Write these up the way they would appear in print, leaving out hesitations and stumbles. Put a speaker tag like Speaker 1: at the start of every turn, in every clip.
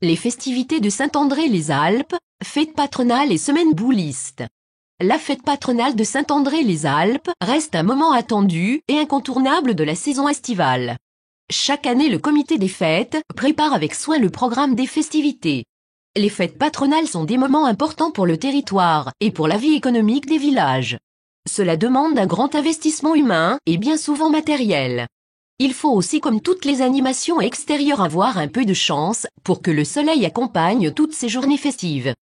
Speaker 1: Les festivités de Saint-André-les-Alpes, fête patronale et semaine bouliste. La fête patronale de Saint-André-les-Alpes reste un moment attendu et incontournable de la saison estivale. Chaque année, le comité des fêtes prépare avec soin le programme des festivités. Les fêtes patronales sont des moments importants pour le territoire et pour la vie économique des villages. Cela demande un grand investissement humain et bien souvent matériel. Il faut aussi, comme toutes les animations extérieures, avoir un peu de chance pour que le soleil accompagne toutes ces journées festives.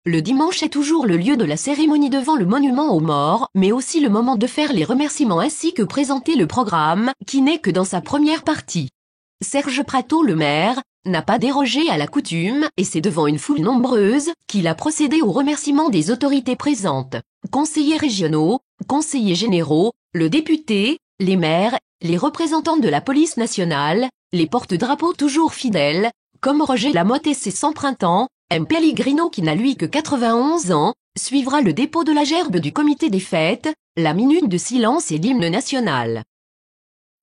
Speaker 1: Le dimanche est toujours le lieu de la cérémonie devant le monument aux morts, mais aussi le moment de faire les remerciements ainsi que présenter le programme, qui n'est que dans sa première partie. Serge Prattot, le maire, n'a pas dérogé à la coutume, et c'est devant une foule nombreuse qu'il a procédé au remerciement des autorités présentes, conseillers régionaux, conseillers généraux, le député, les maires, les représentants de la police nationale, les porte-drapeaux toujours fidèles, comme Roger Lamotte et ses 100 printemps, M. Pellegrino qui n'a lui que 91 ans, suivra le dépôt de la gerbe du comité des fêtes, la minute de silence et l'hymne national.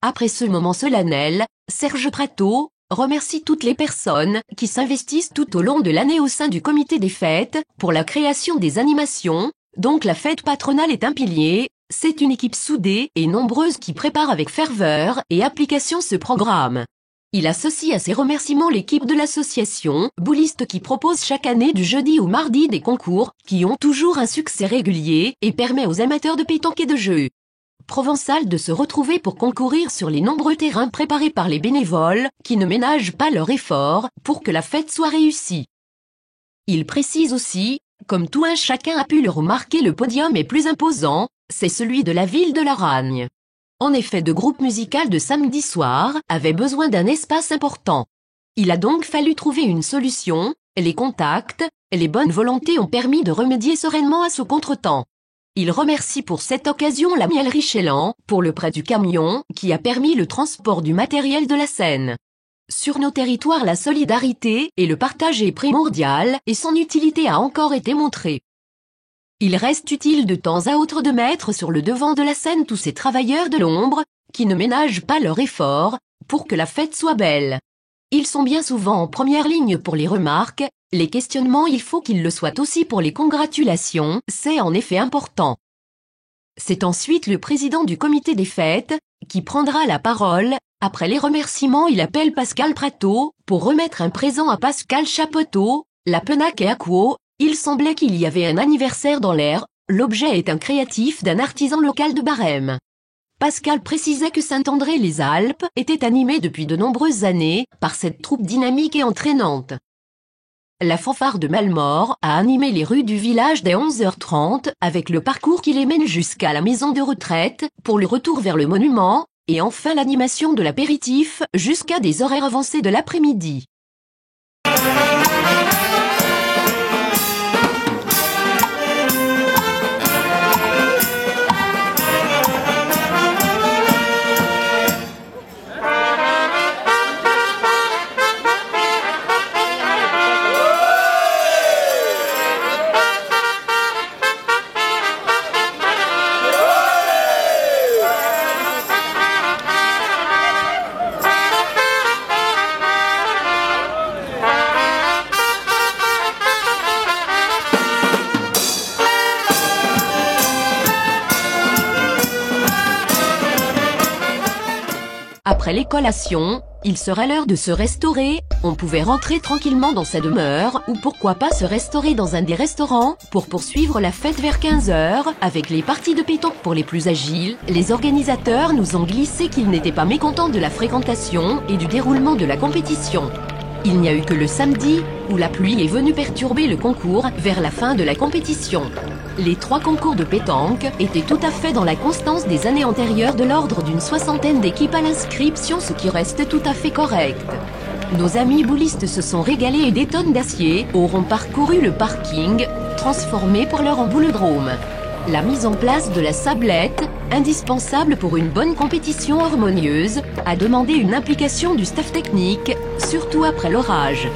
Speaker 1: Après ce moment solennel, Serge Prattot remercie toutes les personnes qui s'investissent tout au long de l'année au sein du comité des fêtes pour la création des animations, donc la fête patronale est un pilier. C'est une équipe soudée et nombreuse qui prépare avec ferveur et application ce programme. Il associe à ses remerciements l'équipe de l'association bouliste qui propose chaque année du jeudi au mardi des concours qui ont toujours un succès régulier et permet aux amateurs de pétanque et de jeux provençal de se retrouver pour concourir sur les nombreux terrains préparés par les bénévoles qui ne ménagent pas leur effort pour que la fête soit réussie. Il précise aussi, comme tout un chacun a pu le remarquer, le podium est plus imposant, c'est celui de la ville de Laragne. En effet, de groupe musical de samedi soir avait besoin d'un espace important. Il a donc fallu trouver une solution, les contacts, les bonnes volontés ont permis de remédier sereinement à ce contretemps. Il remercie pour cette occasion la Mielerie Chélan pour le prêt du camion qui a permis le transport du matériel de la scène. Sur nos territoires, la solidarité et le partage est primordial et son utilité a encore été montrée. Il reste utile de temps à autre de mettre sur le devant de la scène tous ces travailleurs de l'ombre qui ne ménagent pas leur effort pour que la fête soit belle. Ils sont bien souvent en première ligne pour les remarques, les questionnements, il faut qu'ils le soient aussi pour les congratulations, c'est en effet important. C'est ensuite le président du comité des fêtes qui prendra la parole. Après les remerciements, il appelle Pascal Prattot pour remettre un présent à Pascal Chapoteau, la Penac et Aquo. Il semblait qu'il y avait un anniversaire dans l'air, l'objet est un créatif d'un artisan local de Barème. Pascal précisait que Saint-André-les-Alpes était animé depuis de nombreuses années par cette troupe dynamique et entraînante. La fanfare de Malmort a animé les rues du village dès 11h30 avec le parcours qui les mène jusqu'à la maison de retraite pour le retour vers le monument, et enfin l'animation de l'apéritif jusqu'à des horaires avancés de l'après-midi. Après les collations, il serait l'heure de se restaurer, on pouvait rentrer tranquillement dans sa demeure ou pourquoi pas se restaurer dans un des restaurants pour poursuivre la fête vers 15h avec les parties de pétanque pour les plus agiles. Les organisateurs nous ont glissé qu'ils n'étaient pas mécontents de la fréquentation et du déroulement de la compétition. Il n'y a eu que le samedi où la pluie est venue perturber le concours vers la fin de la compétition. Les 3 concours de pétanque étaient tout à fait dans la constance des années antérieures de l'ordre d'une 60aine d'équipes à l'inscription, ce qui reste tout à fait correct. Nos amis boulistes se sont régalés et des tonnes d'acier auront parcouru le parking, transformé pour leur en boulodrome. La mise en place de la sablette, indispensable pour une bonne compétition harmonieuse, a demandé une implication du staff technique, surtout après l'orage.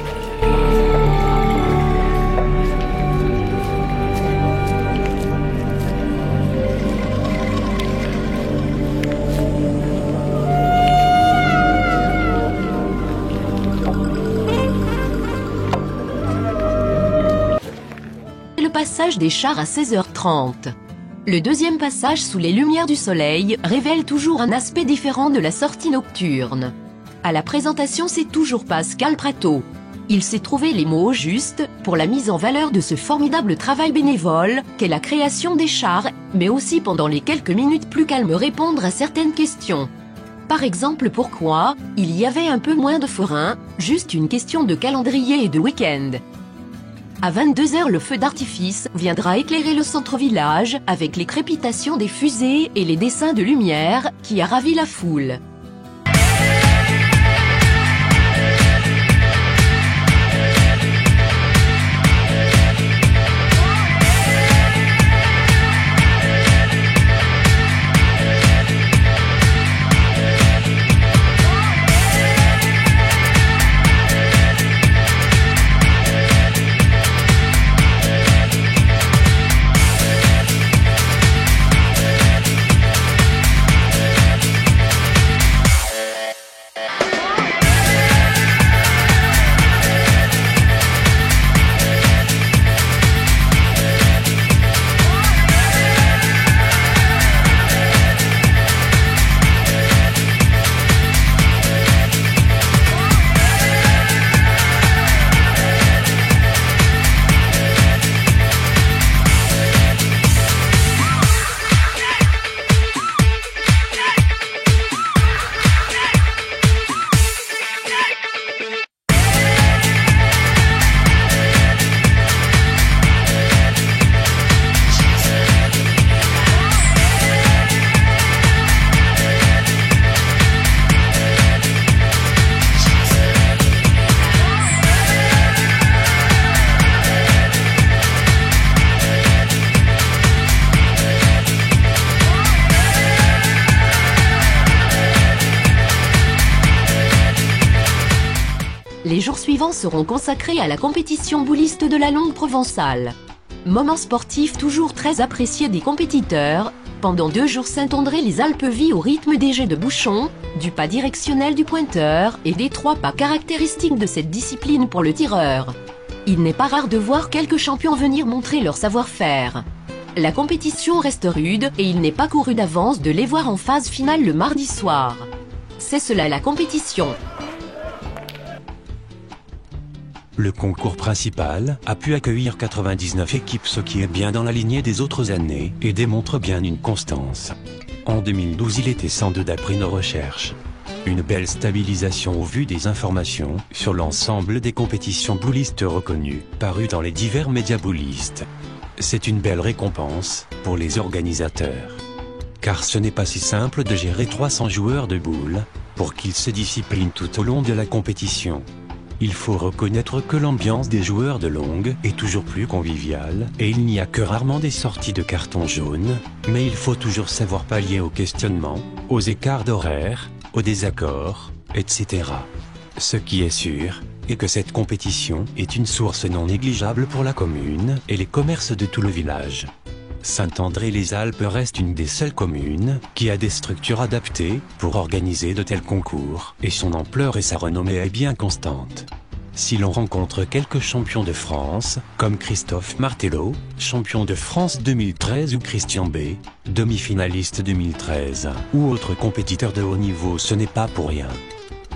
Speaker 1: passage des chars à 16h30. Le deuxième passage sous les lumières du soleil révèle toujours un aspect différent de la sortie nocturne. À la présentation, c'est toujours Pascal Prato. Il sait trouver les mots justes pour la mise en valeur de ce formidable travail bénévole qu'est la création des chars, mais aussi pendant les quelques minutes plus calmes répondre à certaines questions. Par exemple, pourquoi il y avait un peu moins de forains, juste une question de calendrier et de week-end. À 22h, le feu d'artifice viendra éclairer le centre-village avec les crépitations des fusées et les dessins de lumière qui a ravi la foule. Les jours suivants seront consacrés à la compétition bouliste de la Longue Provençale. Moment sportif toujours très apprécié des compétiteurs, pendant 2 jours Saint-André-les-Alpes vit au rythme des jets de bouchon, du pas directionnel du pointeur et des 3 pas caractéristiques de cette discipline pour le tireur. Il n'est pas rare de voir quelques champions venir montrer leur savoir-faire. La compétition reste rude et il n'est pas couru d'avance de les voir en phase finale le mardi soir. C'est cela la compétition.
Speaker 2: Le concours principal a pu accueillir 99 équipes, ce qui est bien dans la lignée des autres années et démontre bien une constance. En 2012, il était 102 d'après nos recherches. Une belle stabilisation au vu des informations sur l'ensemble des compétitions boulistes reconnues, parues dans les divers médias boulistes. C'est une belle récompense pour les organisateurs. Car ce n'est pas si simple de gérer 300 joueurs de boules pour qu'ils se disciplinent tout au long de la compétition. Il faut reconnaître que l'ambiance des joueurs de longue est toujours plus conviviale et il n'y a que rarement des sorties de carton jaune, mais il faut toujours savoir pallier aux questionnements, aux écarts d'horaire, aux désaccords, etc. Ce qui est sûr est que cette compétition est une source non négligeable pour la commune et les commerces de tout le village. Saint-André-les-Alpes reste une des seules communes qui a des structures adaptées pour organiser de tels concours, et son ampleur et sa renommée est bien constante. Si l'on rencontre quelques champions de France, comme Christophe Martello, champion de France 2013, ou Christian B, demi-finaliste 2013, ou autres compétiteurs de haut niveau, ce n'est pas pour rien.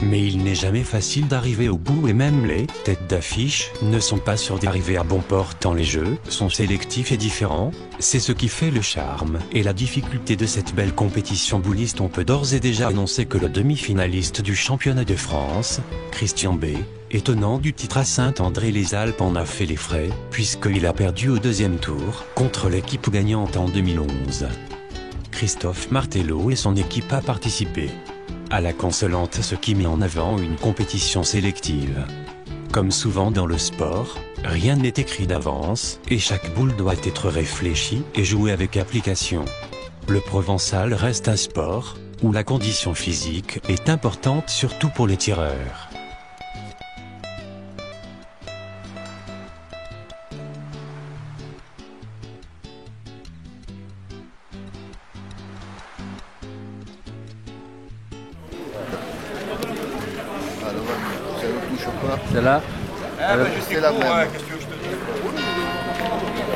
Speaker 2: Mais il n'est jamais facile d'arriver au bout et même les têtes d'affiche ne sont pas sûres d'arriver à bon port tant les jeux sont sélectifs et différents. C'est ce qui fait le charme et la difficulté de cette belle compétition bouliste. On peut d'ores et déjà annoncer que le demi-finaliste du championnat de France, Christian B, étonnant du titre à Saint-André-les-Alpes, en a fait les frais, puisqu'il a perdu au deuxième tour contre l'équipe gagnante en 2011. Christophe Martello et son équipe a participé à la consolante, ce qui met en avant une compétition sélective. Comme souvent dans le sport, rien n'est écrit d'avance, et chaque boule doit être réfléchie et jouée avec application. Le provençal reste un sport où la condition physique est importante, surtout pour les tireurs.
Speaker 3: C'est là.
Speaker 4: Ah bah je sais
Speaker 3: c'est la
Speaker 4: pour,
Speaker 3: même.
Speaker 4: qu'est-ce que tu veux que je te dise?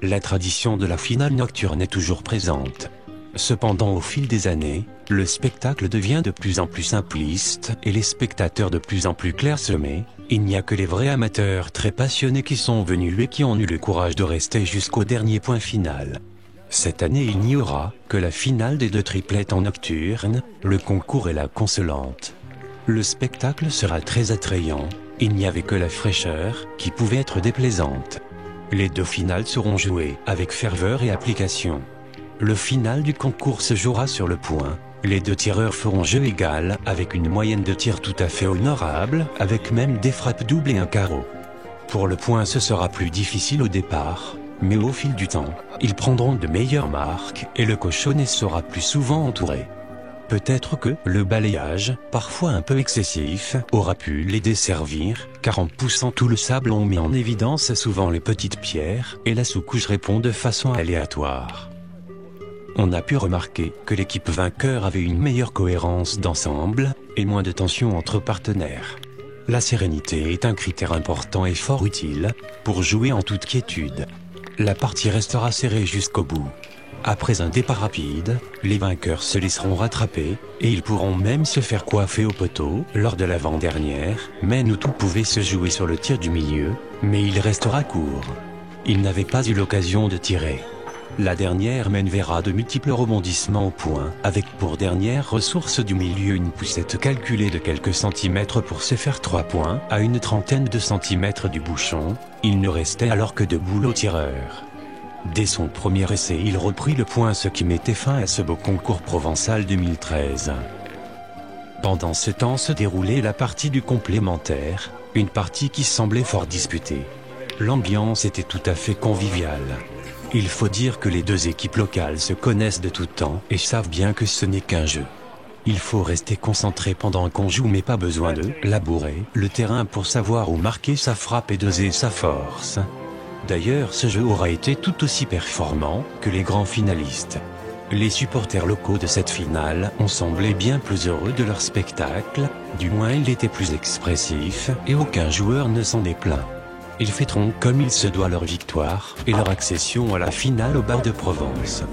Speaker 2: La tradition de la finale nocturne est toujours présente. Cependant, au fil des années, le spectacle devient de plus en plus simpliste et les spectateurs de plus en plus clairsemés. Il n'y a que les vrais amateurs très passionnés qui sont venus et qui ont eu le courage de rester jusqu'au dernier point final. Cette année, il n'y aura que la finale des 2 triplettes en nocturne, le concours et la consolante. Le spectacle sera très attrayant, il n'y avait que la fraîcheur qui pouvait être déplaisante. Les 2 finales seront jouées avec ferveur et application. Le final du concours se jouera sur le point. Les 2 tireurs feront jeu égal avec une moyenne de tir tout à fait honorable, avec même des frappes doubles et un carreau. Pour le point, ce sera plus difficile au départ, mais au fil du temps, ils prendront de meilleures marques et le cochonnet sera plus souvent entouré. Peut-être que le balayage, parfois un peu excessif, aura pu les desservir, car en poussant tout le sable on met en évidence souvent les petites pierres, et la sous-couche répond de façon aléatoire. On a pu remarquer que l'équipe vainqueur avait une meilleure cohérence d'ensemble, et moins de tension entre partenaires. La sérénité est un critère important et fort utile, pour jouer en toute quiétude. La partie restera serrée jusqu'au bout. Après un départ rapide, les vainqueurs se laisseront rattraper, et ils pourront même se faire coiffer au poteau lors de l'avant-dernière, mais où tout pouvait se jouer sur le tir du milieu, mais il restera court. Ils n'avaient pas eu l'occasion de tirer. La dernière main verra de multiples rebondissements au point, avec pour dernière ressource du milieu une poussette calculée de quelques centimètres pour se faire 3 points, à une trentaine de centimètres du bouchon. Il ne restait alors que 2 boules au tireur. Dès son premier essai, il reprit le point, ce qui mettait fin à ce beau concours provençal 2013. Pendant ce temps se déroulait la partie du complémentaire, une partie qui semblait fort disputée. L'ambiance était tout à fait conviviale. Il faut dire que les 2 équipes locales se connaissent de tout temps et savent bien que ce n'est qu'un jeu. Il faut rester concentré pendant qu'on joue, mais pas besoin de labourer le terrain pour savoir où marquer sa frappe et doser sa force. D'ailleurs, ce jeu aura été tout aussi performant que les grands finalistes. Les supporters locaux de cette finale ont semblé bien plus heureux de leur spectacle, du moins il était plus expressif et aucun joueur ne s'en est plaint. Ils fêteront comme il se doit leur victoire et leur accession à la finale au Bar de Provence.